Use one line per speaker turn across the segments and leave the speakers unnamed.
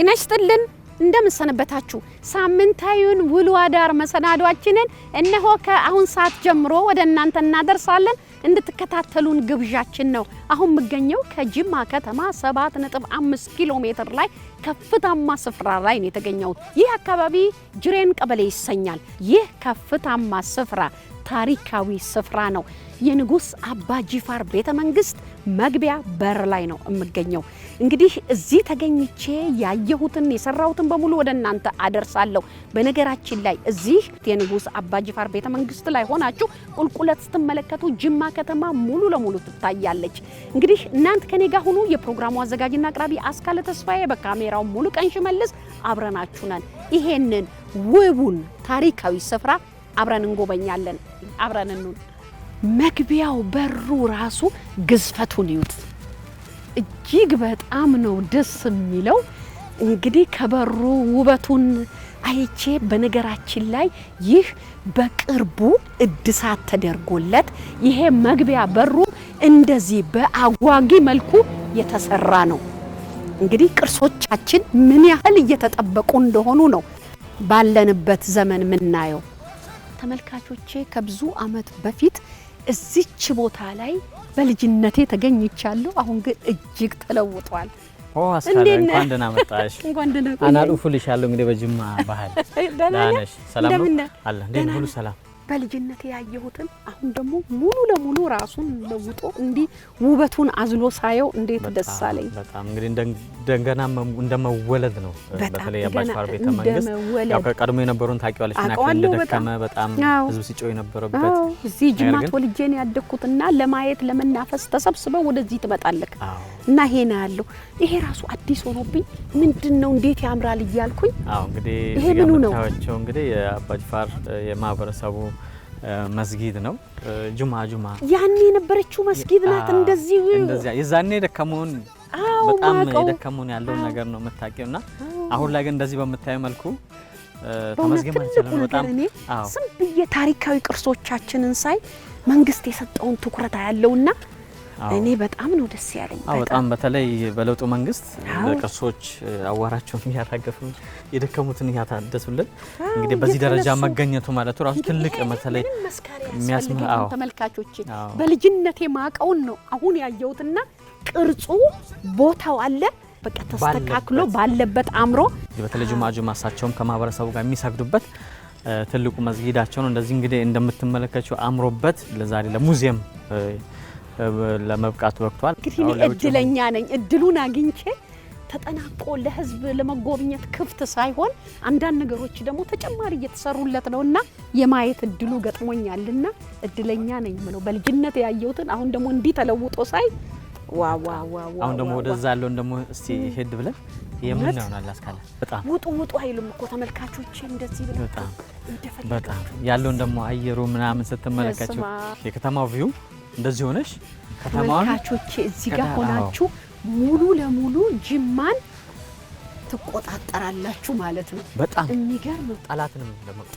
ጤና ይስጥልን እንደምሰነበታችሁ ሳምንታዩን ውሎ አዳር መሰናዷችንን እነሆ ከአሁን ሰዓት ጀምሮ ወደ እናንተ እናደርሳለን እንድትከታተሉን ግብዣችን ነው። አሁን መገኘው ከጅማ ከተማ 7.5 ኪሎ ሜትር ላይ ከፍታማ ስፍራ ላይ ነው የተገኘው። ይህ አካባቢ ጅሬን ቀበሌ ይሰኛል። ይህ ከፍታማ ስፍራ ታሪካዊ ስፍራ ነው። የንጉስ አባ ጂፋር ቤተ መንግስት መግቢያ በር ላይ ነው የምገኘው። እንግዲህ እዚህ ተገኝቼ ያየሁትን የሰራሁትን በሙሉ ወደ እናንተ አደርሳለሁ። በነገራችን ላይ እዚህ የንጉስ አባ ጂፋር ቤተ መንግስት ላይ ሆናችሁ ቁልቁለት ስትመለከቱ ጅማ ከተማ ሙሉ ለሙሉ ትታያለች። እንግዲህ እናንተ ከኔ ጋር ሁኑ። የፕሮግራሙ አዘጋጅና አቅራቢ አስካለ ተስፋዬ፣ በካሜራው ሙሉ ቀን ሽመልስ አብረናችሁ ነን። ይሄንን ውቡን ታሪካዊ ስፍራ አብረን እንጎበኛለን። አብረን እንኑን። መግቢያው በሩ ራሱ ግዝፈቱን ይዩት። እጅግ በጣም ነው ደስ የሚለው። እንግዲህ ከበሩ ውበቱን አይቼ በነገራችን ላይ ይህ በቅርቡ እድሳት ተደርጎለት ይሄ መግቢያ በሩ እንደዚህ በአጓጊ መልኩ የተሰራ ነው። እንግዲህ ቅርሶቻችን ምን ያህል እየተጠበቁ እንደሆኑ ነው ባለንበት ዘመን ምናየው። ተመልካቾቼ ከብዙ አመት በፊት እዚች ቦታ ላይ በልጅነቴ ተገኝቻለሁ። አሁን ግን እጅግ ተለውጧል።
አስካለ እንኳን ደህና መጣሽ። አናዱፉልሻለሁ እንግዲህ በጅማ ባህል ዳነሽ ሰላም ነው አለ እንዴ ሁሉ ሰላም። በልጅነቴ ያየሁትን አሁን ደግሞ ሙሉ ለሙሉ ራሱን ለውጦ እንዲህ ውበቱን አዝሎ ሳየው እንዴት ደስ አለኝ። በጣም እንግዲህ እንደገና እንደመወለድ ነው። በተለይ አባ ጂፋር ቤተ መንግስት ያው ከቀድሞ የነበሩን ታቂዋለሽ እና እንደደከመ በጣም ህዝብ ሲጮህ የነበረበት እዚህ ጅማ ተወልጄ ነው ያደኩትና ለማየት ለመናፈስ ተሰብስበው ወደዚህ ትመጣለክ እና ይሄ ነው ያለው። ይሄ ራሱ አዲስ ሆኖብኝ ምንድነው እንዴት ያምራል እያልኩኝ እንግዲህ ይሄ ምኑ ነው ታቸው እንግዲህ የአባ ጂፋር የማህበረሰቡ መስጊድ ነው። ጁማ ያኔ የነበረችው መስጊድ ናት። እንደዚህ የዛኔ ደከመውን በጣም የደከመውን ያለው ነገር ነው መታቂውና አሁን ላይ ግን እንደዚህ በመታየው መልኩ ተመስገን ማለት ነው። በጣም ስም የታሪካዊ ቅርሶቻችንን ሳይ መንግስት የሰጠውን ትኩረት ያለውና እኔ በጣም ነው ደስ ያለኝ። በጣም በተለይ በለውጡ መንግስት ለቅርሶች አዋራቸውን ያራገፉ የደከሙትን ያታደሱልን እንግዲህ በዚህ ደረጃ መገኘቱ ማለት ራሱ ትልቅ መተለይ የሚያስመጣው ተመልካቾች በልጅነቴ ማቀውን ነው አሁን ያየሁትና ቅርጹ ቦታው አለ በቃ ተስተካክሎ ባለበት አምሮ በተለይ ጁማ ሳቸውም ከማህበረሰቡ ጋር የሚሰግዱበት ትልቁ መስጊዳቸው ነው። እንደዚህ እንግዲህ እንደምትመለከቱ አምሮበት ለዛሬ ለሙዚየም ለመብቃት ወቅቷል። እንግዲህ እድለኛ ነኝ እድሉን አግኝቼ ተጠናቆ ለህዝብ ለመጎብኘት ክፍት ሳይሆን አንዳንድ ነገሮች ደግሞ ተጨማሪ እየተሰሩለት ነውና የማየት እድሉ ገጥሞኛልና እድለኛ ነኝ ማለት በልጅነት ያየሁትን አሁን ደግሞ እንዲህ ተለውጦ ሳይ ዋው አሁን ደግሞ ወደዛ ያለው ደግሞ እስቲ ሄድ ብለን የምን ነው አስካለ በጣም ውጡ አይሉም እኮ ተመልካቾች እንደዚህ ብለው በጣም ያለው ደግሞ አየሩ ምናምን ስትመለከቱ የከተማው ቪው እንደዚህ ሆነሽ ከተማውን ተመልካቾች እዚህ ጋር ሆናችሁ ሙሉ ለሙሉ ጅማን ትቆጣጣራላችሁ ማለት ነው። በጣም የሚገርም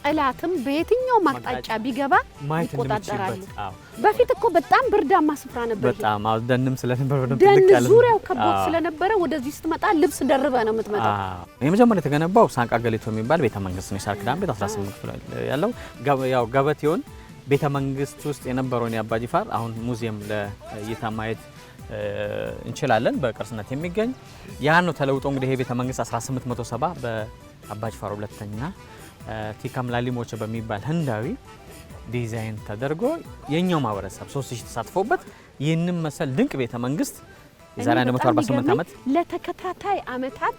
ጠላትም በየትኛው ማቅጣጫ ቢገባ ይቆጣጣራሉ። በፊት እኮ በጣም ብርዳማ ስፍራ ነበር። በጣም ደንም ስለነበር ደን ዙሪያው ከቦት ስለነበረ ወደዚህ ስትመጣ ልብስ ደርበ ነው የምትመጣው። የመጀመሪያ የተገነባው ሳንቃ ገሊቶ የሚባል ቤተ መንግስት ነው። የሳር ክዳን ቤት 18 ክፍል ያለው ያው ገበቴውን ቤተ መንግስት ውስጥ የነበረውን የአባ ጂፋር አሁን ሙዚየም ለእይታ ማየት እንችላለን። በቅርስነት የሚገኝ ያ ነው ተለውጦ እንግዲህ ይሄ ቤተ መንግስት 1870 በአባ ጂፋር ሁለተኛ ቲካም ላሊሞቼ በሚባል ህንዳዊ ዲዛይን ተደርጎ የኛው ማህበረሰብ 3000 ተሳትፎበት ይህንን መሰል ድንቅ ቤተ መንግስት የዛሬ 148 ዓመት ለተከታታይ አመታት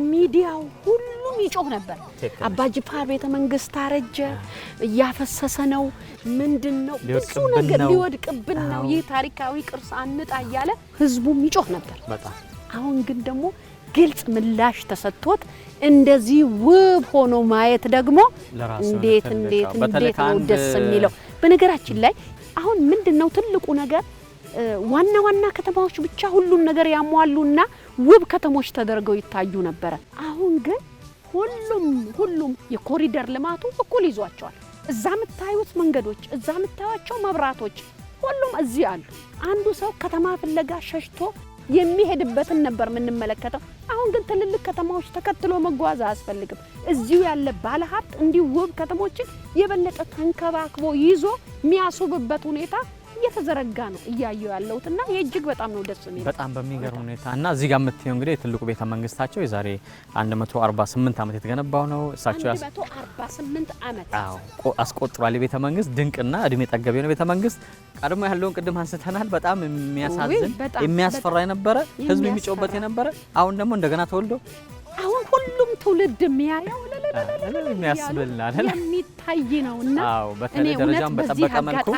ሚዲያው ሁሉም ይጮህ ነበር። አባ ጂፋር ቤተ መንግስት አረጀ ያፈሰሰ ነው ምንድነው ብዙ ነገር ሊወድቅብን ነው ይህ ታሪካዊ ቅርስ አንጣ እያለ ህዝቡም ይጮህ ነበር በጣም። አሁን ግን ደግሞ ግልጽ ምላሽ ተሰጥቶት እንደዚህ ውብ ሆኖ ማየት ደግሞ እንዴት ነው ደስ የሚለው። በነገራችን ላይ አሁን ምንድነው ትልቁ ነገር ዋና ከተማዎች ብቻ ሁሉን ነገር ያሟሉና ውብ ከተሞች ተደርገው ይታዩ ነበር። አሁን ግን ሁሉም የኮሪደር ልማቱ እኩል ይዟቸዋል። እዛ የምታዩት መንገዶች እዛ የምታዩቸው መብራቶች ሁሉም እዚህ አሉ። አንዱ ሰው ከተማ ፍለጋ ሸሽቶ
የሚሄድበትን ነበር የምንመለከተው። አሁን ግን ትልልቅ ከተማዎች ተከትሎ መጓዝ አያስፈልግም። እዚሁ ያለ ባለሀብት እንዲህ ውብ ከተሞችን የበለጠ ተንከባክቦ ይዞ የሚያስውብበት ሁኔታ እየተዘረጋ ነው እያየሁ ያለሁትና እጅግ በጣም ነው ደስ የሚለው።
በጣም በሚገርም ሁኔታ እና እዚህ ጋር የምትየው እንግዲህ ትልቁ ቤተ መንግስታቸው የዛሬ 148 ዓመት የተገነባው ነው። እሳቸው
148 ዓመት
አስቆጥሯል። የቤተ መንግስት ድንቅና እድሜ ጠገብ የሆነ ቤተ መንግስት ቀድሞ ያለውን ቅድም አንስተናል። በጣም የሚያሳዝን የሚያስፈራ የነበረ ህዝብ የሚጮህበት የነበረ አሁን ደግሞ እንደገና ተወልዶ
አሁን ሁሉም ትውልድ የሚያየው
የሚያስብልናል
የሚታይ ነውና
አዎ በተለይ ደረጃውን በጠበቀ መልኩ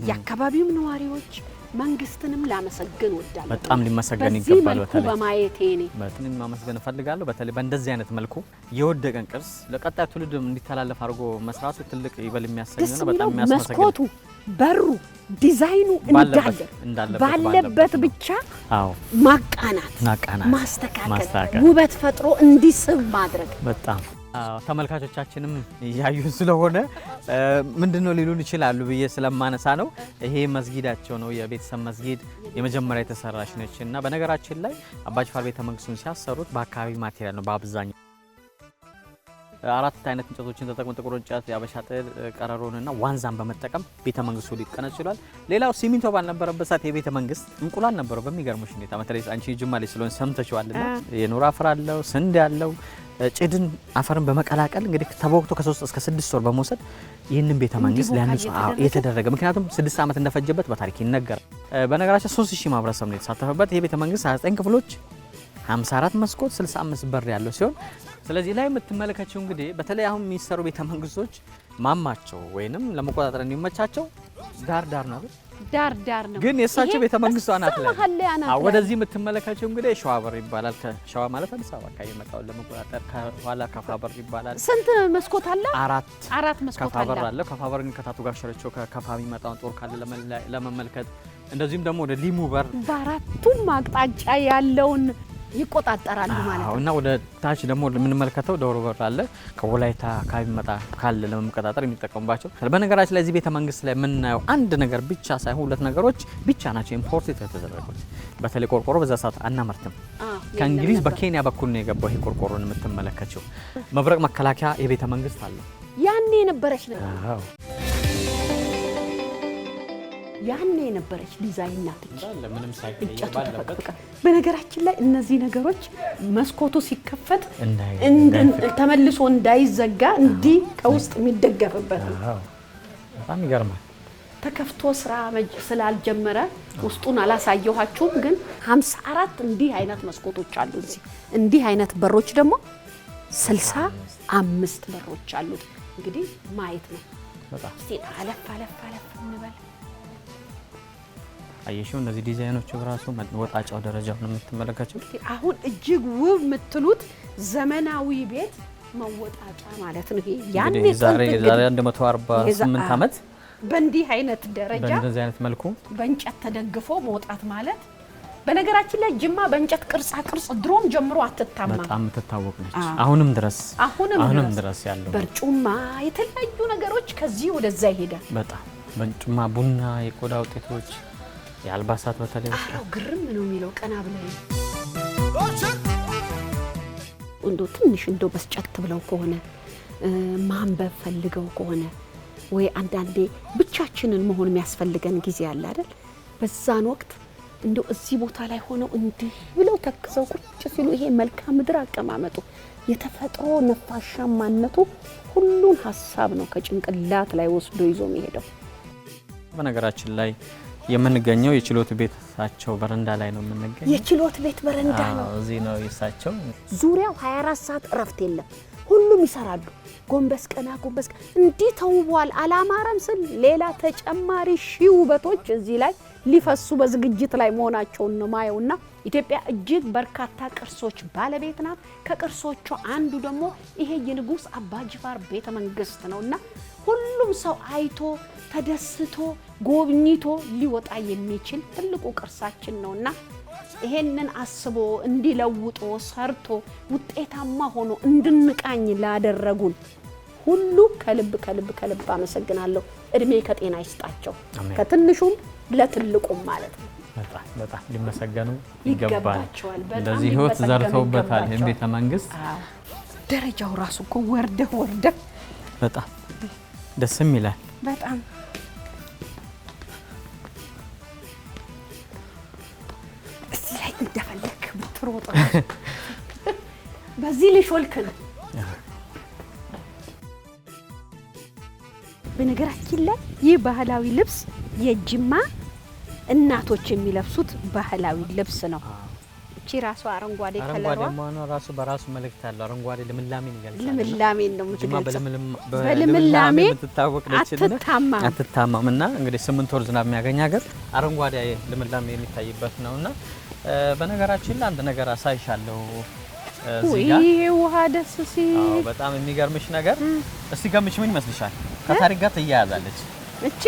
የአካባቢው ነዋሪዎች መንግስትንም ላመሰግን ወዳለሁ።
በጣም ሊመሰገን ይገባል።
በተለይ በማየቴ ነው
በጣም ማመስገን እፈልጋለሁ። በተለይ በእንደዚህ አይነት መልኩ የወደቀን ቅርስ ለቀጣይ ትውልድ እንዲተላለፍ አድርጎ መስራቱ ትልቅ ይበል የሚያሰኝ ነው። በጣም የሚያስመሰግን
መስኮቱ፣ በሩ፣ ዲዛይኑ ባለበት ብቻ ማቃናት፣ ማስተካከል፣ ውበት ፈጥሮ እንዲስብ ማድረግ
በጣም ተመልካቾቻችንም ያዩ ስለሆነ ምንድነው ሊሉን ይችላሉ ብዬ ስለማነሳ ነው። ይሄ መስጊዳቸው ነው የቤተሰብ መስጊድ የመጀመሪያ የተሰራች ነች እና በነገራችን ላይ አባጅፋር ቤተ መንግስቱን ሲያሰሩት በአካባቢ ማቴሪያል ነው በአብዛኛው 4 አይነት እንጨቶችን ተጠቅመው ጥቁር እንጨት፣ ያበሻ ጥድ፣ ቀረሮንና ዋንዛን በመጠቀም ቤተ መንግስቱ ሊቀነጽ ይችላል። ሌላው ሲሚንቶ ባልነበረበት ሰዓት የቤተ መንግስት እንቁላል ነበረው በሚገርምሽ ሁኔታ። በተለይ አንቺ ጅማ ላይ ስለሆነ ሰምተሽዋልና የኖራ አፈር አለው፣ ስንዴ አለው። ጭድን አፈርን በመቀላቀል እንግዲህ ተቦክቶ ከ3 እስከ 6 ወር በመውሰድ ይህንን ቤተ መንግስት ሊያንጹ የተደረገ ምክንያቱም 6 ዓመት እንደፈጀበት በታሪክ ይነገራል። በነገራችን 3000 ማህበረሰብ ነው የተሳተፈበት። ይሄ ቤተ መንግስት 29 ክፍሎች 54 መስኮት 65 በር ያለው ሲሆን ስለዚህ ላይ የምትመለከቱው እንግዲህ በተለይ አሁን የሚሰሩ ቤተ መንግስቶች ማማቸው ወይንም ለመቆጣጠር እንዲመቻቸው ዳር ነው ግን የእሳቸው ቤተ መንግስቱ አናት ላይ ወደዚህ የምትመለከቱው እንግዲህ ሸዋ በር ይባላል። ከሸዋ ማለት አዲስ አበባ አካባቢ የመጣው ለመቆጣጠር ከኋላ ከፋ በር ይባላል።
ስንት መስኮት አለ?
4 መስኮት አለ። ከፋ በር ከታቱ ጋር ሸረቾ ከፋ የሚመጣውን ጦር ካለ ለመመልከት እንደዚህም ደግሞ ወደ ሊሙ በር
በአራቱም አቅጣጫ ያለውን ይቆጣጠራሉ ማለት ነው።
እና ወደ ታች ደግሞ የምንመለከተው ዶሮ በር አለ። ከወላይታ አካባቢ መጣ ካለ ለመቆጣጠር የሚጠቀሙባቸው። በነገራችን ላይ እዚህ ቤተ መንግስት ላይ የምናየው አንድ ነገር ብቻ ሳይሆን 2 ነገሮች ብቻ ናቸው ኢምፖርት የተደረጉት። በተለይ ቆርቆሮ በዛ ሰዓት አናመርትም። ከእንግሊዝ በኬንያ በኩል ነው የገባው። ይሄ ቆርቆሮን የምትመለከቸው መብረቅ መከላከያ የቤተ መንግስት አለ።
ያኔ የነበረች ነው ያኔ የነበረች ዲዛይን ናት
ለምንም ሳይቀየር ባለበት።
በነገራችን ላይ እነዚህ ነገሮች መስኮቱ ሲከፈት ተመልሶ እንዳይዘጋ እንዲህ ከውስጥ የሚደገፍበት ነው።
በጣም ይገርማል።
ተከፍቶ ስራ ስላልጀመረ ውስጡን አላሳየኋችሁም፣ ግን 54 እንዲህ አይነት መስኮቶች አሉ። እንዲህ አይነት በሮች ደግሞ 65 በሮች አሉ። እንግዲህ ማየት ነው። እስቲ አለፍ እንበል።
አየሽው እነዚህ ዲዛይኖቹ ራሱ ወጣጫው ደረጃው ነው የምትመለከቱት።
አሁን እጅግ ውብ የምትሉት ዘመናዊ ቤት መወጣጫ ማለት ነው። ይሄ ያኔ
ዛሬ 148 ዓመት
በእንዲህ አይነት ደረጃ
በእንደዚህ አይነት መልኩ
በእንጨት ተደግፎ መውጣት ማለት በነገራችን ላይ ጅማ በእንጨት ቅርጻ ቅርጽ ድሮም ጀምሮ አትታማ
በጣም ተታወቅ ነች። አሁንም ድረስ ያለው
በርጩማ የተለያዩ ነገሮች ከዚህ ወደዛ ይሄዳል።
በጣም በርጩማ፣ ቡና፣ የቆዳ ውጤቶች፣ የአልባሳት በተለይ
ግርም ነው የሚለው ቀና ብለው እንደው ትንሽ እንደው በስጨት ብለው ከሆነ ማንበብ ፈልገው ከሆነ ወይ አንዳንዴ ብቻችንን መሆን የሚያስፈልገን ጊዜ አለ አይደል? በዛን ወቅት እንደው እዚህ ቦታ ላይ ሆነው እንዲህ ብለው ተክሰው ቁጭ ሲሉ ይሄ መልክዓ ምድር አቀማመጡ የተፈጥሮ ነፋሻማነቱ ሁሉን ሐሳብ ነው ከጭንቅላት ላይ ወስዶ ይዞ የሚሄደው።
በነገራችን ላይ የምንገኘው የችሎት ቤታቸው በረንዳ ላይ ነው የምንገኘው።
የችሎት ቤት በረንዳ ነው።
እዚህ ነው የሳቸው።
ዙሪያው 24 ሰዓት እረፍት የለም። ሁሉም ይሰራሉ። ጎንበስ ቀና እንዲህ ተውቧል። አላማረም ስል ሌላ ተጨማሪ ሺህ ውበቶች እዚህ ላይ ሊፈሱ በዝግጅት ላይ መሆናቸውን ነው ማየውና ኢትዮጵያ እጅግ በርካታ ቅርሶች ባለቤት ናት። ከቅርሶቹ አንዱ ደግሞ ይሄ የንጉስ አባጅፋር ቤተ መንግስት ነውና ሁሉም ሰው አይቶ ተደስቶ ጎብኝቶ ሊወጣ የሚችል ትልቁ ቅርሳችን ነውና ይሄንን አስቦ እንዲለውጦ ሰርቶ ውጤታማ ሆኖ እንድንቃኝ ላደረጉን ሁሉ ከልብ አመሰግናለሁ። እድሜ ከጤና ይስጣቸው። ከትንሹም ለትልቁም ማለት ነው።
በጣም ሊመሰገኑ ይገባል። እንደዚህ ህይወት ዘርተውበታል ቤተ መንግስት።
ደረጃው ራሱ እኮ ወርደ
በጣም ደስ ይላል።
በጣም እዚህ ላይ እንደፈለክ ብትሮጥ በዚህ ልሾልክ ነው። በነገራችን ላይ ይህ ባህላዊ ልብስ የጅማ እናቶች የሚለብሱት ባህላዊ ልብስ ነው። እቺ ራሱ አረንጓዴ ከለሯ
ራሱ በራሱ መልእክት አለው። አረንጓዴ ልምላሜን ይገልጻል።
ልምላሜን ነው የምትገልጸው።
በልምላሜ የምትታወቅ ነችና አትታማምና እንግዲህ 8 ወር ዝናብ የሚያገኝ ሀገር አረንጓዴ ልምላሜ የሚታይበት ነውና በነገራችን ላይ አንድ ነገር አሳይሻለሁ። እዚህ ጋር
ውሃ ደስ ሲል
በጣም የሚገርምሽ ነገር እስቲ ገምሽ ምን ይመስልሻል? ከታሪክ ጋር ትያያዛለች
እቺ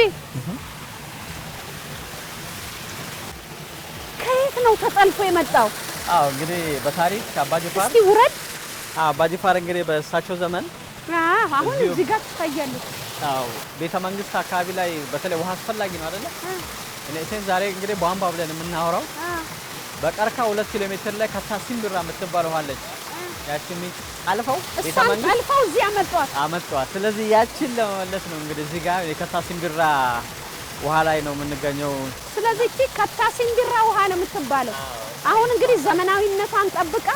ነው ተጠልፎ የመጣው።
እንግዲህ በታሪክ አባጅፋር
እስቲ ውረድ።
አባጅፋር እንግዲህ በእሳቸው ዘመን
አሁን እዚህ ጋር ትታያለች።
ቤተ መንግስት አካባቢ ላይ በተለይ ውሃ አስፈላጊ ነው አይደለ? እኔ ዛሬ እንግዲህ ቧንቧ ብለን የምናወራው በቀርካ 2 ኪሎ ሜትር ላይ ከታሲምቢራ የምትባል ውሃ አለች። ያቺን አልፈው ቤተ መንግስት
አልፈው እዚህ አመጣዋት።
ስለዚህ ያቺን ለመመለስ ነው እንግዲህ እዚህ ጋር የከታሲምቢራ ውሃ ላይ ነው የምንገኘው።
ስለዚህ እቺ ከታሲምቢራ ውሃ ነው የምትባለው። አሁን እንግዲህ ዘመናዊነቷን ጠብቃ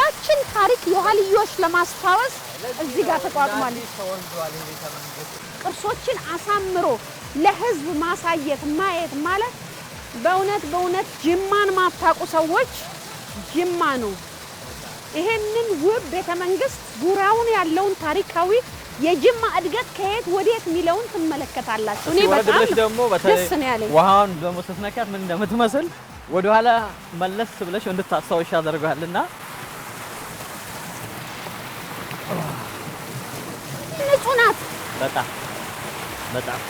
ያችን ታሪክ የኋልዮሽ ለማስታወስ እዚህ ጋር ተቋቁሟል። ቅርሶችን አሳምሮ ለህዝብ ማሳየት ማየት ማለት በእውነት ጅማን ማታውቁ ሰዎች ጅማ ነው። ይሄንን ውብ ቤተ መንግስት ዙሪያውን ያለውን ታሪካዊ የጅማ እድገት ከየት ወዴት ሚለውን ትመለከታላችሁ። እኔ በጣም ደስ ነው ያለኝ።
ውሃውን ደግሞ ስትነካት ምን እንደምትመስል ወደ ኋላ መለስ ብለሽ እንድታስታውሽ ያደርጋልና
ንጹህ ናት።
በጣም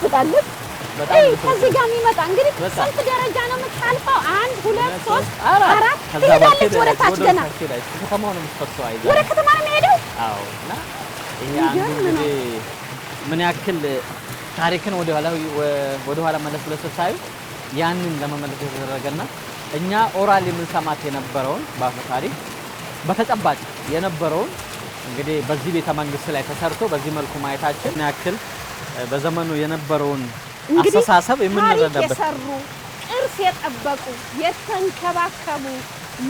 ትላለች። ከዚህ ጋር የሚመጣ እንግዲህ ስንት ደረጃ ነው የምታልፈው? 1 2 3 4 ትሄዳለች ወደ ታች ገና
ከተማው ነው የምትፈሰው።
ወደ ከተማ ነው የሚሄደው።
እና ይሄ አንዱ ምን ያክል ታሪክን ወደ ኋላ መለስ ብለሽ ስታዩ ያንን ለመመለስ የተደረገና እኛ ኦራል የምንሰማት የነበረውን በአፈ ታሪክ በተጨባጭ የነበረውን እንግዲህ በዚህ ቤተ መንግስት ላይ ተሰርቶ በዚህ መልኩ ማየታችን ምን ያክል በዘመኑ የነበረውን አስተሳሰብ የምንረዳበት
የሰሩ ቅርስ የጠበቁ የተንከባከቡ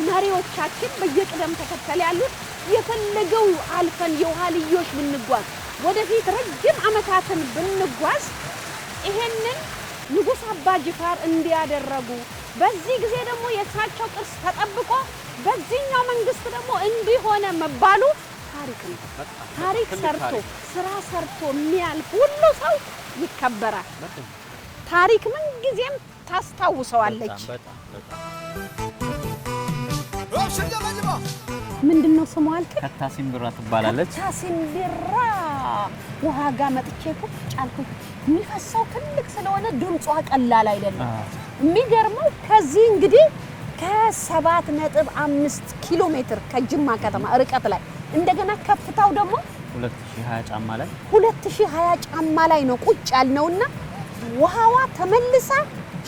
መሪዎቻችን በየቅደም ተከተል ያሉት የፈለገው አልፈን የኋልዮሽ ብንጓዝ ወደፊት ረጅም ዓመታትን ብንጓዝ ይሄንን ንጉስ አባጅፋር እንዲያደረጉ በዚህ ጊዜ ደግሞ የሳቸው ቅርስ ተጠብቆ በዚህኛው መንግስት ደግሞ እንዲሆነ መባሉ ታሪክ ነው። ታሪክ ሰርቶ ስራ ሰርቶ የሚያልፍ ሁሉ ሰው ይከበራል። ታሪክ ምን ጊዜም ታስታውሰዋለች። ምንድነው ስሟ አልከኝ?
ከታሲምቢራ ትባላለች።
ከታሲምቢራ ውሃ ጋር መጥቼ ቁጭ አልኩኝ። የሚፈሰው ትልቅ ስለሆነ ድምጿ ቀላል አይደለም። የሚገርመው ከዚህ እንግዲህ ከ7.5 ኪሎ ሜትር ከጅማ ከተማ ርቀት ላይ እንደገና ከፍታው ደግሞ 2020 ጫማ ላይ ነው ቁጭ ያልነውና ውሃዋ ተመልሳ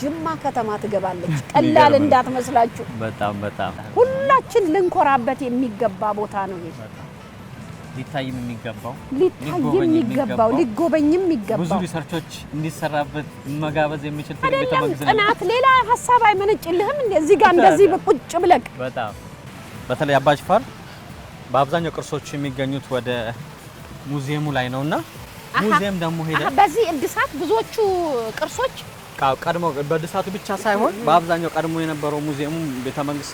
ጅማ ከተማ ትገባለች። ቀላል እንዳትመስላችሁ።
በጣም
ሁላችን ልንኮራበት የሚገባ ቦታ ነው ይሄ።
ሊታይም የሚገባው
ሊጎበኝም የሚገባው
ብዙ ሪሰርቾች እንዲሰራበት መጋበዝ የሚችል ቤተ መንግስት
ጥናት ሌላ ሐሳብ አይመነጭልህም እንደዚህ ጋር እንደዚህ በቁጭ ብለክ።
በተለይ አባጅፋር በአብዛኛው ቅርሶች የሚገኙት ወደ ሙዚየሙ ላይ ነውና ሙዚየም ደግሞ ሄደ
በዚህ እድሳት ብዙዎቹ ቅርሶች
ቀድሞ በእድሳቱ ብቻ ሳይሆን በአብዛኛው ቀድሞ የነበረው ሙዚየሙ ቤተ መንግስት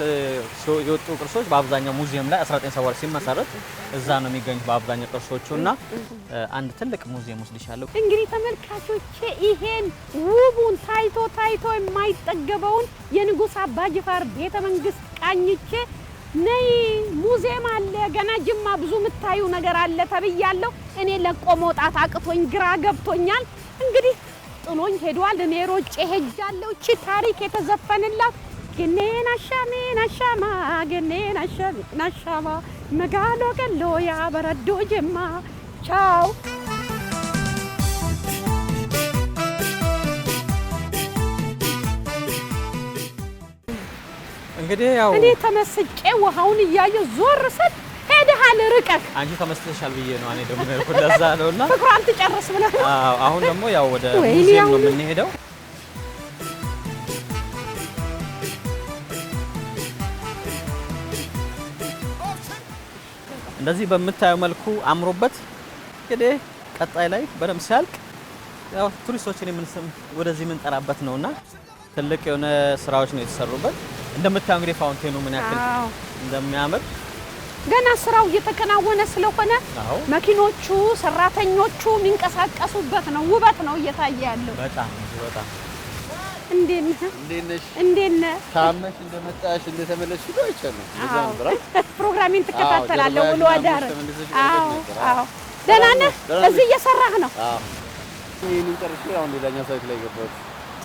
የወጡ ቅርሶች በአብዛኛው ሙዚየም ላይ 1970 ሲመሰረት እዛ ነው የሚገኙት በአብዛኛው ቅርሶቹና አንድ ትልቅ ሙዚየም ወስድሻለሁ።
እንግዲህ ተመልካቾቼ ይሄን ውቡን ታይቶ የማይጠገበውን የንጉስ አባጅፋር ቤተ መንግስት ቃኝቼ ነይ ሙዚየም አለ ገና ጅማ ብዙ የምታዩ ነገር አለ ተብያለሁ። እኔ ለቆ መውጣት አቅቶኝ ግራ ገብቶኛል። እንግዲህ ጥሎኝ ሄዷል። እኔ ሮጬ ሄጃለሁ። እቺ ታሪክ የተዘፈነላት ገኔና ሻማ መጋሎ ገሎ ያ በረዶ ጅማ ቻው
እንግዲህ ያው
እኔ ተመስጬ ውሃውን እያየሁ ዞር ስል ሄደሃል ርቀህ
አንቺ ተመስጠሻል ብዬ ነው እኔ ደግሞ ያልኩት ለዛ ነውና
ፍቅሯን ትጨርስ ብለህ
አዎ አሁን ደግሞ ያው ወደ ሙዚየም ነው የምንሄደው እንደዚህ በምታየው መልኩ አምሮበት እንግዲህ ቀጣይ ላይ በደም ሲያልቅ ያው ቱሪስቶችን ወደዚህ የምንጠራበት ነውና ትልቅ የሆነ ስራዎች ነው የተሰሩበት እንደምታየው እንግዲህ ፋውንቴኑ ምን ያክል እንደሚያምር
ገና ስራው እየተከናወነ ስለሆነ መኪኖቹ ሰራተኞቹ የሚንቀሳቀሱበት ነው ውበት ነው እየታየ ያለው
በጣም
እንዴነ
ታመሽ እንደመጣሽ እንደተመለስሽ ነው ይቻላል
ዘንብራ ፕሮግራሚን ተከታተላለሁ ውሎ አዳር አዎ ደህና ነህ እዚህ እየሰራህ ነው
ይሄን ጨርሼ አሁን ሌላኛው ሳይት ላይ ገባሁ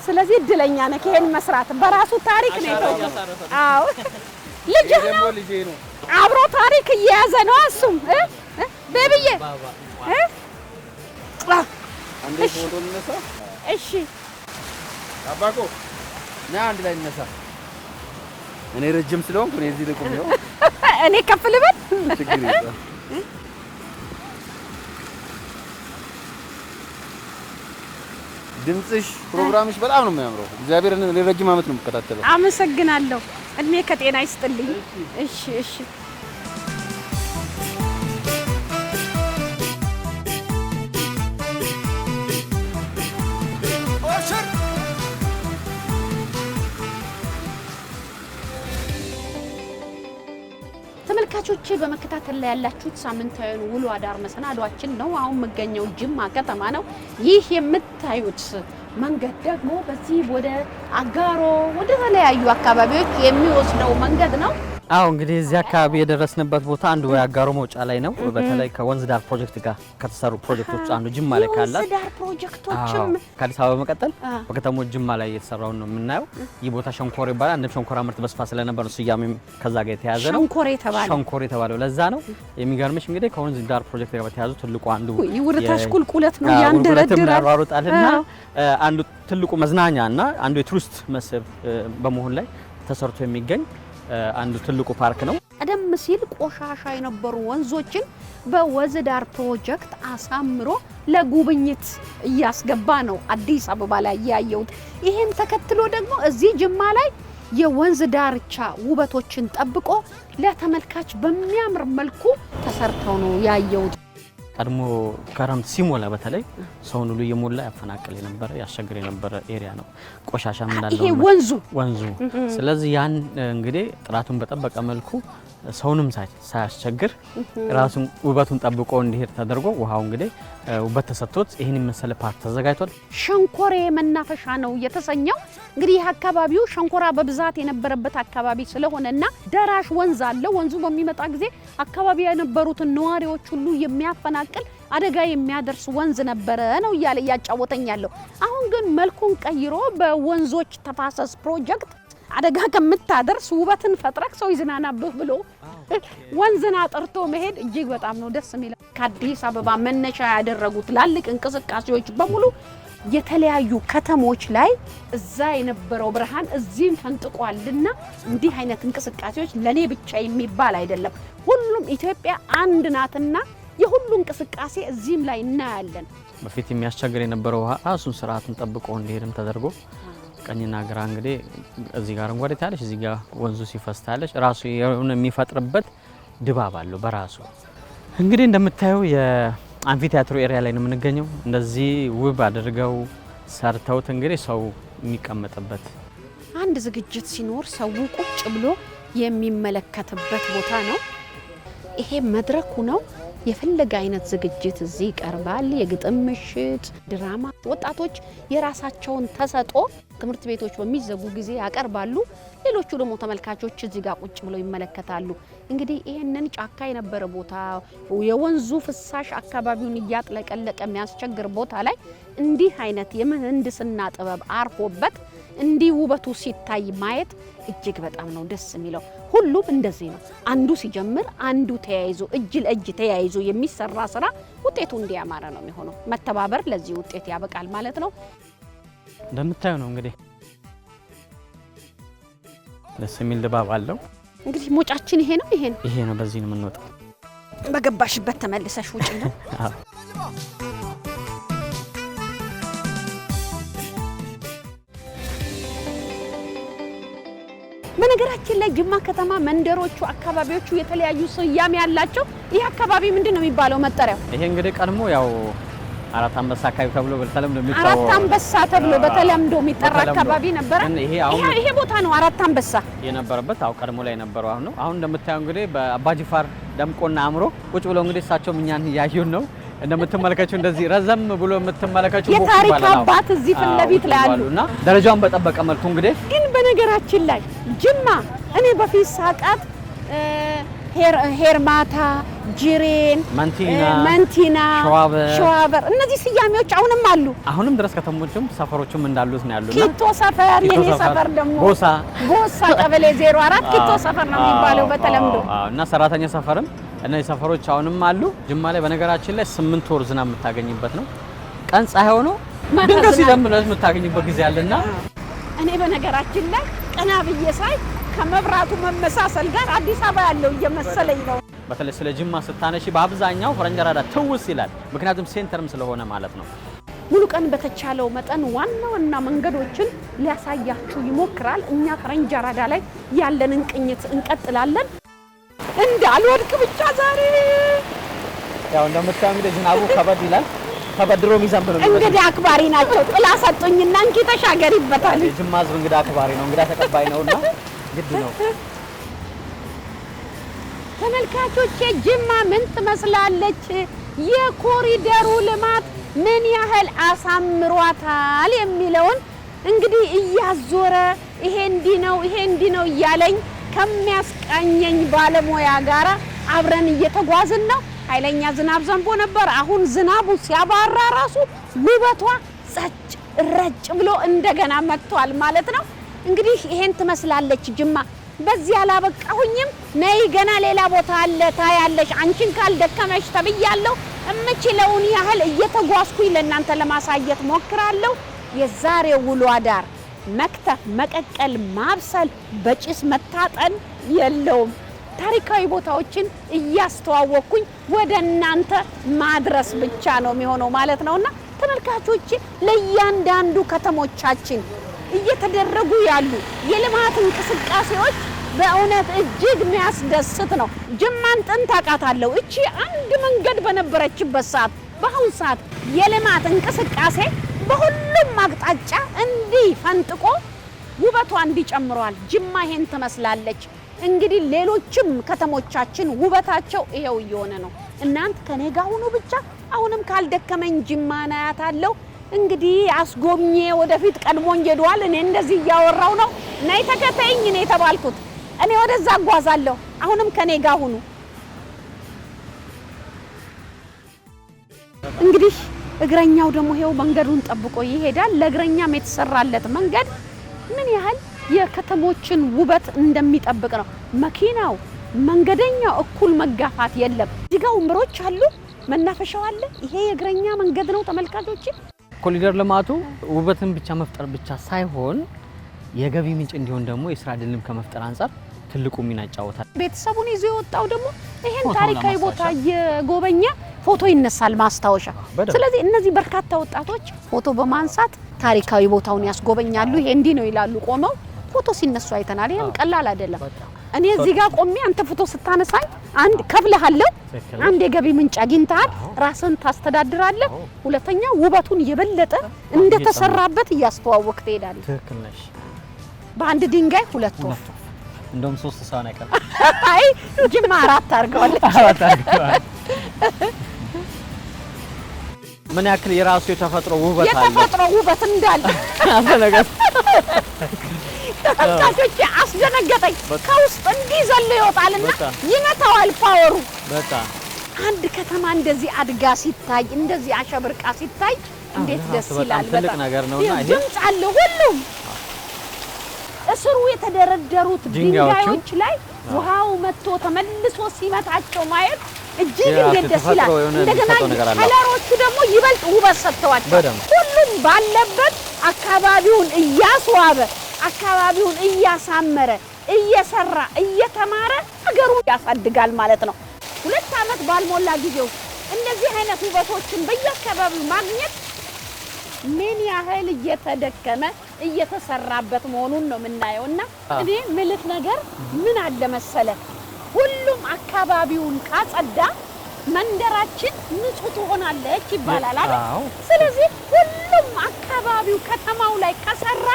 ስለዚህ እድለኛ ነህ ይሄን መስራት በራሱ ታሪክ ነው አዎ ልጅህ ነው አብሮ ታሪክ እየያዘ ነው እሱም ቤቢዬ
አንዴ ፎቶ እንነሳ
እሺ
አባቆ ና አንድ ላይ እንነሳ እኔ ረጅም ስለሆንኩ እኔ እዚህ ልቁም ነው
እኔ ከፍ ልበል
ችግር የለም ድምጽሽ ፕሮግራምሽ በጣም ነው የሚያምረው እግዚአብሔር ለረጅም ዓመት ነው የምከታተለው
አመሰግናለሁ እድሜ ከጤና ይስጥልኝ እሺ ተመልካቾቼ በመከታተል ላይ ያላችሁት ሳምንታዊውን ውሎ አዳር መሰናዷችን ነው አሁን መገኘው ጅማ ከተማ ነው ይህ የምታዩት መንገድ ደግሞ በዚህ ወደ አጋሮ ወደ ተለያዩ አካባቢዎች የሚወስደው መንገድ ነው
አዎ እንግዲህ እዚህ አካባቢ የደረስንበት ቦታ አንዱ የአጋሮ መውጫ ላይ ነው በተለይ ከወንዝ ዳር ፕሮጀክት ጋር ከተሰሩ ፕሮጀክቶች አንዱ ጅማ ላይ ካለ
ወንዝ ዳር ፕሮጀክቶችም
ከአዲስ አበባ በመቀጠል በከተሞች ጅማ ላይ የተሰራውን ነው የምናየው ይህ ቦታ ሸንኮር ይባላል አንድ ሸንኮራ ምርት በስፋት ስለነበር ነው ስያሜም ከዛ ጋር የተያዘ ነው ሸንኮር የተባለው ለዛ ነው የሚገርምሽ እንግዲህ ከወንዝ ዳር ፕሮጀክት ጋር በተያያዙ ትልቁ አንዱ
ይወርታሽ ቁልቁለት ነው ያንደረድራል
ያሯሩጣልና አንዱ ትልቁ መዝናኛና አንዱ የቱሪስት መስህብ በመሆን ላይ ተሰርቶ የሚገኝ አንዱ ትልቁ ፓርክ ነው
ቀደም ሲል ቆሻሻ የነበሩ ወንዞችን በወንዝ ዳር ፕሮጀክት አሳምሮ ለጉብኝት እያስገባ ነው አዲስ አበባ ላይ ያየሁት ይሄን ተከትሎ ደግሞ እዚህ ጅማ ላይ የወንዝ ዳርቻ ውበቶችን ጠብቆ ለተመልካች በሚያምር መልኩ ተሰርተው ነው ያየሁት
ቀድሞ ክረምት ሲሞላ በተለይ ሰውን ሁሉ እየሞላ ያፈናቅል የነበረ ያስቸግር የነበረ ኤሪያ ነው ቆሻሻ ምናለው
ይሄ ወንዙ
ስለዚህ ያን እንግዲህ ጥራቱን በጠበቀ መልኩ ሰውንም ሳያስቸግር ራሱን ውበቱን ጠብቆ እንዲሄድ ተደርጎ ውሃው እንግዲህ ውበት ተሰጥቶት ይሄን መሰለ ፓርክ ተዘጋጅቷል
ሸንኮሬ መናፈሻ ነው የተሰኘው እንግዲህ አካባቢው ሸንኮራ በብዛት የነበረበት አካባቢ ስለሆነና ደራሽ ወንዝ አለ ወንዙ በሚመጣ ጊዜ አካባቢ የነበሩትን ነዋሪዎች ሁሉ የሚያፈናቅል አደጋ የሚያደርስ ወንዝ ነበረ ነው እያለ ያጫወተኝ ያለው አሁን ግን መልኩን ቀይሮ በወንዞች ተፋሰስ ፕሮጀክት አደጋ ከምታደርስ ውበትን ፈጥረክ ሰው ይዝናናብህ ብሎ ወንዝና አጥርቶ መሄድ እጅግ በጣም ነው ደስ የሚለው ከአዲስ አበባ መነሻ ያደረጉት ላልቅ እንቅስቃሴዎች በሙሉ የተለያዩ ከተሞች ላይ እዛ የነበረው ብርሃን እዚህም ፈንጥቋልና እንዲህ አይነት እንቅስቃሴዎች ለኔ ብቻ የሚባል አይደለም ሁሉም ኢትዮጵያ አንድ ናትና የሁሉ እንቅስቃሴ እዚህም ላይ እናያለን
በፊት የሚያስቸግር የነበረው ውሃ ራሱን ስርዓቱን ጠብቆ እንዲሄድም ተደርጎ ቀኝና ግራ እንግዲህ እዚህ ጋር እንጓዴ ታለሽ እዚህ ጋር ወንዙ ሲፈስታለሽ ራሱ የሆነ የሚፈጥርበት ድባብ አለው በራሱ እንግዲህ እንደምታየው የአምፊ ቲያትሮ ኤሪያ ላይ ነው የምንገኘው እንደዚህ ውብ አድርገው ሰርተውት እንግዲህ ሰው የሚቀመጥበት
አንድ ዝግጅት ሲኖር ሰው ቁጭ ብሎ የሚመለከትበት ቦታ ነው ይሄ መድረኩ ነው የፈለገ አይነት ዝግጅት እዚህ ይቀርባል የግጥም ምሽት ድራማ ወጣቶች የራሳቸውን ተሰጦ ትምህርት ቤቶች በሚዘጉ ጊዜ ያቀርባሉ ሌሎቹ ደግሞ ተመልካቾች እዚህ ጋር ቁጭ ብለው ይመለከታሉ እንግዲህ ይሄንን ጫካ የነበረ ቦታ የወንዙ ፍሳሽ አካባቢውን እያጥለቀለቀ የሚያስቸግር ቦታ ላይ እንዲህ አይነት የምህንድስና ጥበብ አርፎበት እንዲህ ውበቱ ሲታይ ማየት እጅግ በጣም ነው ደስ የሚለው ሁሉም እንደዚህ ነው። አንዱ ሲጀምር አንዱ ተያይዞ እጅ ለእጅ ተያይዞ የሚሰራ ስራ ውጤቱ እንዲያማረ ነው የሚሆነው። መተባበር ለዚህ ውጤት ያበቃል ማለት ነው።
እንደምታዩ ነው እንግዲህ ደስ የሚል ድባብ አለው።
እንግዲህ ሞጫችን ይሄ ነው።
በዚህ ነው የምንወጣው።
በገባሽበት ተመልሰሽ ውጪ ነው። በነገራችን ላይ ጅማ ከተማ መንደሮቹ አካባቢዎቹ የተለያዩ ስያሜ ያላቸው። ይሄ አካባቢ ምንድነው የሚባለው መጠሪያው?
ይሄ እንግዲህ ቀድሞ ያው አራት አንበሳ አካባቢ ተብሎ በተለምዶ የሚጠራው
አራት አንበሳ ተብሎ በተለምዶ የሚጠራ አካባቢ ነበር። ይሄ ቦታ ነው አራት አንበሳ የነበረበት።
አው ቀድሞ ላይ ነበረው አሁን ነው። አሁን እንደምታዩ እንግዲህ በአባጂፋር ደምቆና አምሮ ቁጭ ብለው እንግዲህ እሳቸው እኛን ያዩን ነው። እንደምትመለከቱ እንደዚህ ረዘም ብሎ የምትመለከቱ
የታሪክ አባት እዚህ ፊት ለፊት ላይ አሉና
ደረጃውን በጠበቀ መልኩ እንግዲህ
ግን በነገራችን ላይ ጅማ እኔ በፊት ሳቃት ሄርማታ፣ ጅሬን፣ መንቲና፣ ሸዋበር እነዚህ ስያሜዎች አሁንም አሉ።
አሁንም ድረስ ከተሞችም ሰፈሮችም እንዳሉት ነው ያሉና
ኪቶ ሰፈር የኔ ሰፈር ደግሞ ጎሳ ቀበሌ 04 ኪቶ ሰፈር ነው የሚባለው በተለምዶ
እና ሰራተኛ ሰፈርም እነዚህ ሰፈሮች አሁንም አሉ። ጅማ ላይ በነገራችን ላይ 8 ወር ዝናብ የምታገኝበት ነው። ቀን ፀሐይ ሆኖ ድንገት ሲደምቅ የምታገኝበት ጊዜ አለና
እኔ በነገራችን ላይ ቀና ብዬ ሳይ ከመብራቱ መመሳሰል ጋር አዲስ አበባ ያለው እየመሰለኝ ነው።
በተለይ ስለ ጅማ ስታነሺ በአብዛኛው ፈረንጀራዳ ትውስ ይላል። ምክንያቱም ሴንተርም ስለሆነ ማለት ነው።
ሙሉ ቀን በተቻለው መጠን ዋና መንገዶችን ሊያሳያችሁ ይሞክራል። እኛ ፈረንጀራዳ ላይ ያለንን ቅኝት እንቀጥላለን። እንዳልወድቅ ብቻ ዛሬ
ያው እንደምታዩ እንግዲህ ዝናቡ ከበድ ይላል። ተበድሮ የሚዘንብ ነው።
እንግዲህ አክባሪ ናቸው። ጥላ ሰጡኝና እንኪ ተሻገሪበታል።
የጅማ ሕዝብ እንግዳ አክባሪ ነው፣ እንግዳ ተቀባይ ነውና ግድ ነው።
ተመልካቾቼ ጅማ ምን ትመስላለች? የኮሪደሩ ልማት ምን ያህል አሳምሯታል የሚለውን እንግዲህ እያዞረ ይሄ እንዲህ ነው እያለኝ ከሚያስቃኘኝ ባለሙያ ጋራ አብረን እየተጓዝን ነው። ኃይለኛ ዝናብ ዘንቦ ነበር። አሁን ዝናቡ ሲያባራ ራሱ ውበቷ ረጭ ብሎ እንደገና መጥቷል ማለት ነው። እንግዲህ ይሄን ትመስላለች ጅማ። በዚህ አላበቃሁኝም። ነይ ገና ሌላ ቦታ አለ ታያለሽ። አንቺን ካልደከመሽ ተብያለሁ። እምችለውን ያህል እየተጓዝኩኝ ለእናንተ ለማሳየት ሞክራለሁ። የዛሬው ውሎ አዳር መክተፍ፣ መቀቀል፣ ማብሰል፣ በጭስ መታጠን የለውም። ታሪካዊ ቦታዎችን እያስተዋወቅኩኝ ወደ እናንተ ማድረስ ብቻ ነው የሚሆነው ማለት ነውና ተመልካቾች ለእያንዳንዱ ከተሞቻችን እየተደረጉ ያሉ የልማት እንቅስቃሴዎች በእውነት እጅግ የሚያስደስት ነው። ጅማን ጥንት አውቃታለሁ። እቺ አንድ መንገድ በነበረችበት ሰዓት በአሁኑ ሰዓት የልማት እንቅስቃሴ በሁሉም አቅጣጫ እንዲህ ፈንጥቆ ውበቷ እንዲጨምሯል። ጅማ ይሄን ትመስላለች። እንግዲህ ሌሎችም ከተሞቻችን ውበታቸው ይሄው እየሆነ ነው። እናንተ ከኔ ጋር ሁኑ ብቻ። አሁንም ካልደከመኝ ጅማን አያታለሁ። እንግዲህ አስጎብኜ ወደፊት ቀድሞኝ ሄዷል። እኔ እንደዚህ እያወራው ነው። ነይ ተከተይኝ ነው የተባልኩት። እኔ ወደዛ አጓዛለሁ። አሁንም ከኔ ጋር ሁኑ። እንግዲህ እግረኛው ደግሞ ይሄው መንገዱን ጠብቆ ይሄዳል። ለእግረኛም የተሰራለት መንገድ ምን ያህል የከተሞችን ውበት እንደሚጠብቅ ነው። መኪናው መንገደኛው እኩል መጋፋት የለም። እዚህ ጋር ወንበሮች አሉ፣ መናፈሻው አለ። ይሄ የእግረኛ መንገድ ነው ተመልካቾች።
ኮሪደር ልማቱ ውበትን ብቻ መፍጠር ብቻ ሳይሆን የገቢ ምንጭ እንዲሆን ደግሞ የስራ ዕድልም ከመፍጠር አንፃር ትልቁ ሚና ይጫወታል። ቤተሰቡን ይዞ የወጣው ደግሞ ይሄን ታሪካዊ ቦታ እየጎበኘ ፎቶ ይነሳል ማስታወሻ። ስለዚህ እነዚህ በርካታ ወጣቶች ፎቶ በማንሳት ታሪካዊ ቦታውን ያስጎበኛሉ። ይሄ እንዲህ ነው ይላሉ ቆመው ፎቶ ሲነሱ አይተናል። ይሄም ቀላል አይደለም። እኔ እዚህ ጋር ቆሜ አንተ ፎቶ ስታነሳኝ አንድ ከፍለሃለሁ፣ አንድ የገቢ ምንጭ አግኝተሃል፣ ራስን ታስተዳድራለህ። ሁለተኛ ውበቱን የበለጠ እንደተሰራበት እያስተዋወቅ ትሄዳለህ። ትክክል ነሽ።
በአንድ ድንጋይ ሁለት ወፍ።
እንደውም 3 ሰው ነው አይቀር።
አይ ጅማ 4 አድርገዋለች።
ምን ያክል የራሱ የተፈጥሮ ውበት አለ።
የተፈጥሮ ውበት እንዳለ
አስደነገጠ።
ተመልካቾች አስደነገጠኝ። ከውስጥ እንዲህ ዘሎ ይወጣልና ይመታዋል ፓወሩ።
በጣም
አንድ ከተማ እንደዚህ አድጋ ሲታይ፣ እንደዚህ አሸብርቃ ሲታይ እንዴት ደስ ይላል።
ትልቅ ነገር ነውና ይሄ
ድምጽ አለ። ሁሉም እስሩ የተደረደሩት ድንጋዮች ላይ ውሃው መጥቶ ተመልሶ ሲመታቸው ማየት እጅግ እንዴት ደስ ይላል። እንደገና ከለሮቹ ደግሞ ይበልጥ ውበት ሰጥተዋቸዋል። ሁሉም ባለበት አካባቢውን እያስዋበ አካባቢውን እያሳመረ እየሰራ እየተማረ ሀገሩን ያሳድጋል ማለት ነው። 2 ዓመት ባልሞላ ጊዜ ውስጥ እንደዚህ አይነት ውበቶችን በየአካባቢው ማግኘት ምን ያህል እየተደከመ እየተሰራበት መሆኑን ነው የምናየውና እኔ ምልት ነገር ምን አለ መሰለ ሁሉም አካባቢውን ካጸዳ መንደራችን ንጹህ ትሆናለች ይባላል አይደል? ስለዚህ ሁሉም አካባቢው ከተማው ላይ ከሰራ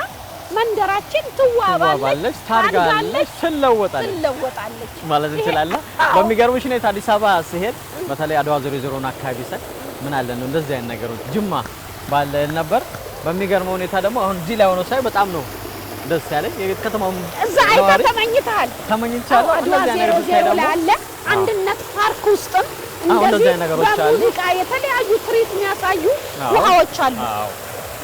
መንደራችን ትዋባለች፣ ታድጋለች፣ ትለወጣለች ማለት እንችላለን። በሚገርምሽ ሁኔታ አዲስ አበባ ሲሄድ በተለይ አድዋ 00 አካባቢ ሰ ምን አለ ነው እንደዚህ አይነት ነገሮች ጅማ ባለ ነበር። በሚገርም ሁኔታ ደግሞ አሁን እዚህ ላይ ሆኖ ሳይ በጣም ነው ደስ ያለኝ። የከተማው እዛ አይተ ተመኝቻለሁ። አድዋ 00 ላይ አለ አንድነት ፓርክ ውስጥም እንደዚህ ነገሮች አሉ። ሙዚቃ የተለያዩ ትርኢት የሚያሳዩ ውሃዎች አሉ።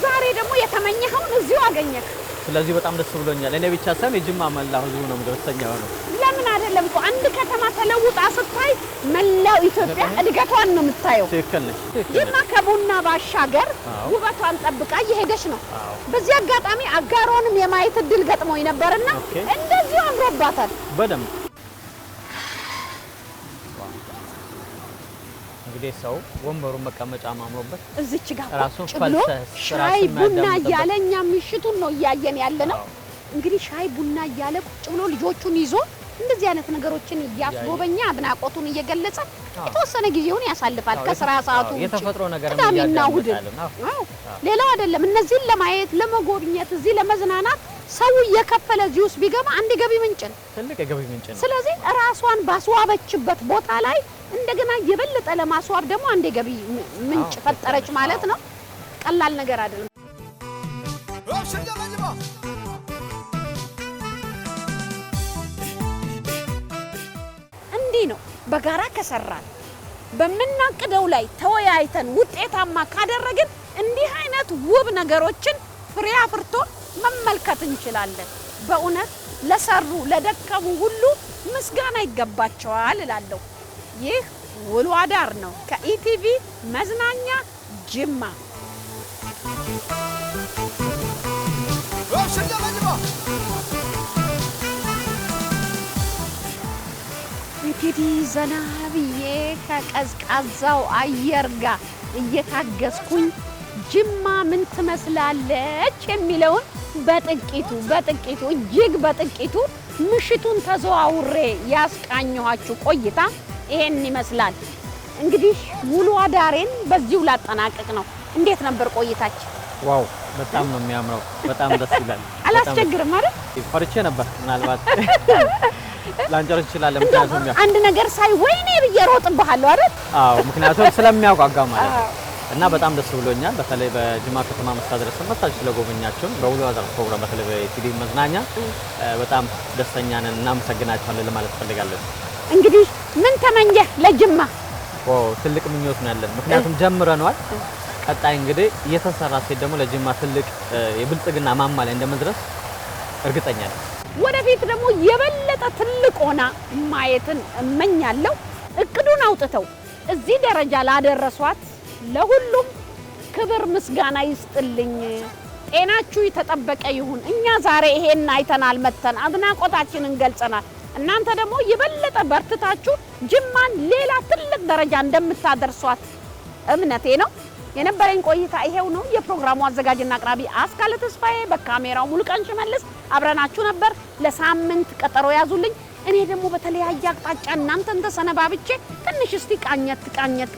ዛሬ ደግሞ የተመኘኸውን እዚሁ አገኘክ።
ስለዚህ በጣም ደስ ብሎኛል። እኔ ብቻ ሳይሆን የጅማ መላው ህዝቡ ነው ደስተኛ ሆኖ።
ለምን አይደለም እኮ አንድ ከተማ ተለውጣ ስታይ መላው ኢትዮጵያ እድገቷን ነው የምታየው።
ትክክል ነሽ።
ጅማ ከቡና ባሻገር ውበቷን ጠብቃ እየሄደች ነው። በዚህ አጋጣሚ አጋሮንም የማየት እድል ገጥሞኝ ነበርና እንደዚሁ አምሮባታል በደንብ። እንግዲህ ሰው ወንበሩ መቀመጫ ማምሮበት እዚች ጋር ራሱን ፈልሰስ ሻይ ቡና እያለ እኛ ምሽቱን ነው እያየን ያለነው። እንግዲህ ሻይ ቡና እያለ ቁጭ ብሎ ልጆቹን ይዞ እንደዚህ አይነት ነገሮችን እያስጎበኛ አድናቆቱን እየገለጸ የተወሰነ ጊዜውን ያሳልፋል ከስራ ሰዓቱ
የተፈጥሮ ነገር
ሌላው አይደለም። እነዚህን ለማየት ለመጎብኘት እዚህ ለመዝናናት ሰው እየከፈለ እዚህ ውስጥ ቢገባ አንድ ገቢ ምንጭ ነው፣
ትልቅ የገቢ ምንጭ ነው።
ስለዚህ ራሷን ባስዋበችበት ቦታ ላይ እንደገና የበለጠ ለማስዋብ ደግሞ አንድ የገቢ ምንጭ ፈጠረች ማለት ነው። ቀላል ነገር አይደለም። እንዲህ ነው በጋራ ከሰራን በመናቀደው ላይ ተወያይተን ውጤታማ ካደረግን እንዲህ አይነት ውብ ነገሮችን ፍሬ አፍርቶ መመልከት እንችላለን። በእውነት ለሰሩ ለደከሙ ሁሉ ምስጋና ይገባቸዋል እላለሁ። ይህ ውሎ አዳር ነው ከኢቲቪ መዝናኛ ጅማ። እንግዲህ ዘና ብዬ ከቀዝቃዛው አየር ጋር እየታገስኩኝ ጅማ ምን ትመስላለች የሚለውን በጥቂቱ እጅግ በጥቂቱ ምሽቱን ተዘዋውሬ ያስቃኘኋችሁ ቆይታ ይሄን ይመስላል። እንግዲህ ውሎ አዳሬን በዚሁ ላጠናቀቅ ነው። እንዴት ነበር ቆይታችን?
ዋው በጣም ነው የሚያምረው። በጣም ደስ ይላል።
አላስቸግርም አይደል?
ፈርቼ ነበር ምናልባት ላንጨርስ ይችላል። ምክንያቱም
አንድ ነገር ሳይ ወይኔ ብዬ ሮጥብሃለሁ አይደል?
አዎ ምክንያቱም ስለሚያውቃጋ ማለት ነው። እና በጣም ደስ ብሎኛል። በተለይ በጅማ ከተማ መስተዳድር መታችሁ ስለጎበኛችሁን በውሎ አዳር ፕሮግራም በተለይ በኢቲቪ መዝናኛ በጣም ደስተኛ ነን። እናመሰግናችኋለን ለማለት ፈልጋለሁ።
እንግዲህ ምን ተመኘህ ለጅማ?
ትልቅ ምኞት ነው ያለን። ምክንያቱም ጀምረናል። ቀጣይ እንግዲህ እየተሰራ ሲሄድ ደግሞ ለጅማ ትልቅ የብልጽግና ማማ ላይ እንደመድረስ እርግጠኛ ነኝ።
ወደፊት ደግሞ የበለጠ ትልቅ ሆና ማየትን እመኛለሁ። እቅዱን አውጥተው እዚህ ደረጃ ላደረሷት ለሁሉም ክብር ምስጋና ይስጥልኝ። ጤናችሁ የተጠበቀ ይሁን። እኛ ዛሬ ይሄን አይተናል መተን አድናቆታችንን ገልጸናል። እናንተ ደግሞ የበለጠ በርትታችሁ ጅማን ሌላ ትልቅ ደረጃ እንደምታደርሷት እምነቴ ነው። የነበረኝ ቆይታ ይሄው ነው። የፕሮግራሙ አዘጋጅና አቅራቢ አስካለ ተስፋዬ፣ በካሜራው ሙሉቀን ሽመልስ አብረናችሁ ነበር። ለሳምንት ቀጠሮ ያዙልኝ። እኔ ደግሞ በተለያየ አቅጣጫ እናንተን ተሰነባብቼ ትንሽ እስቲ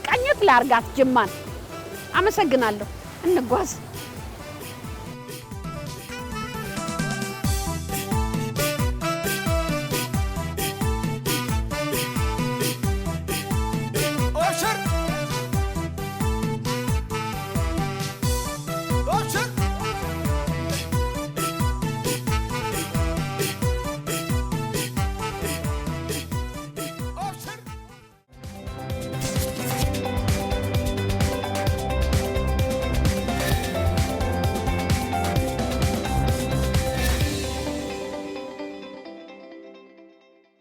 ቃኘት ላርጋት ጅማን። አመሰግናለሁ። እንጓዝ።